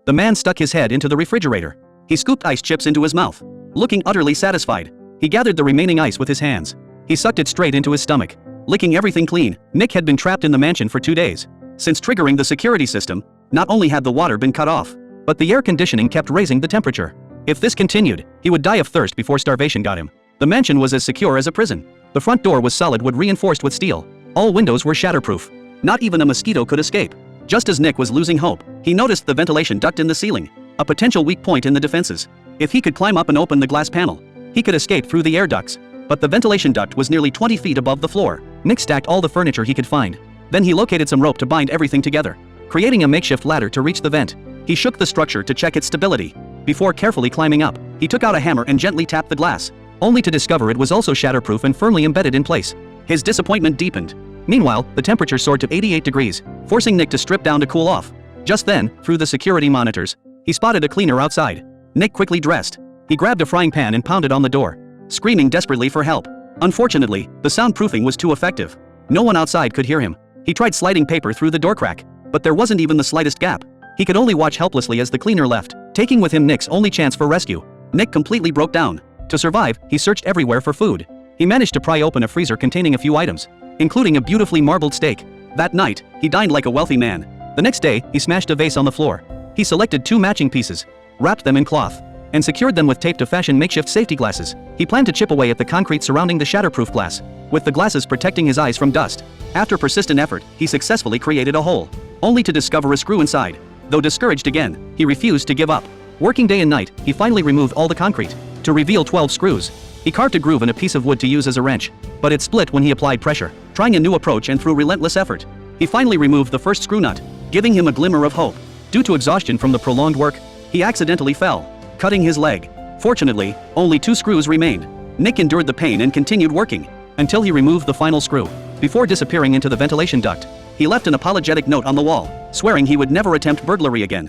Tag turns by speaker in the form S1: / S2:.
S1: The man stuck his head into the refrigerator. He scooped ice chips into his mouth. Looking utterly satisfied, he gathered the remaining ice with his hands. He sucked it straight into his stomach, licking everything clean. Nick had been trapped in the mansion for 2 days. Since triggering the security system, not only had the water been cut off, but the air conditioning kept raising the temperature. If this continued, he would die of thirst before starvation got him. The mansion was as secure as a prison. The front door was solid wood reinforced with steel. All windows were shatterproof. Not even a mosquito could escape. Just as Nick was losing hope, he noticed the ventilation duct in the ceiling, a potential weak point in the defenses. If he could climb up and open the glass panel, he could escape through the air ducts. But the ventilation duct was nearly 20 feet above the floor. Nick stacked all the furniture he could find. Then he located some rope to bind everything together, creating a makeshift ladder to reach the vent. He shook the structure to check its stability. Before carefully climbing up, he took out a hammer and gently tapped the glass, only to discover it was also shatterproof and firmly embedded in place. His disappointment deepened. Meanwhile, the temperature soared to 88 degrees, forcing Nick to strip down to cool off. Just then, through the security monitors, he spotted a cleaner outside. Nick quickly dressed. He grabbed a frying pan and pounded on the door, screaming desperately for help. Unfortunately, the soundproofing was too effective. No one outside could hear him. He tried sliding paper through the door crack, but there wasn't even the slightest gap. He could only watch helplessly as the cleaner left, taking with him Nick's only chance for rescue. Nick completely broke down. To survive, he searched everywhere for food. He managed to pry open a freezer containing a few items, including a beautifully marbled steak. That night, he dined like a wealthy man. The next day, he smashed a vase on the floor. He selected 2 matching pieces, wrapped them in cloth, and secured them with tape to fashion makeshift safety glasses. He planned to chip away at the concrete surrounding the shatterproof glass, with the glasses protecting his eyes from dust. After persistent effort, he successfully created a hole, only to discover a screw inside. Though discouraged again, he refused to give up. Working day and night, he finally removed all the concrete, to reveal 12 screws. He carved a groove in a piece of wood to use as a wrench, but it split when he applied pressure. Trying a new approach and through relentless effort, he finally removed the first screw nut, giving him a glimmer of hope. Due to exhaustion from the prolonged work, he accidentally fell, cutting his leg. Fortunately, only 2 screws remained. Nick endured the pain and continued working, until he removed the final screw. Before disappearing into the ventilation duct, he left an apologetic note on the wall, swearing he would never attempt burglary again.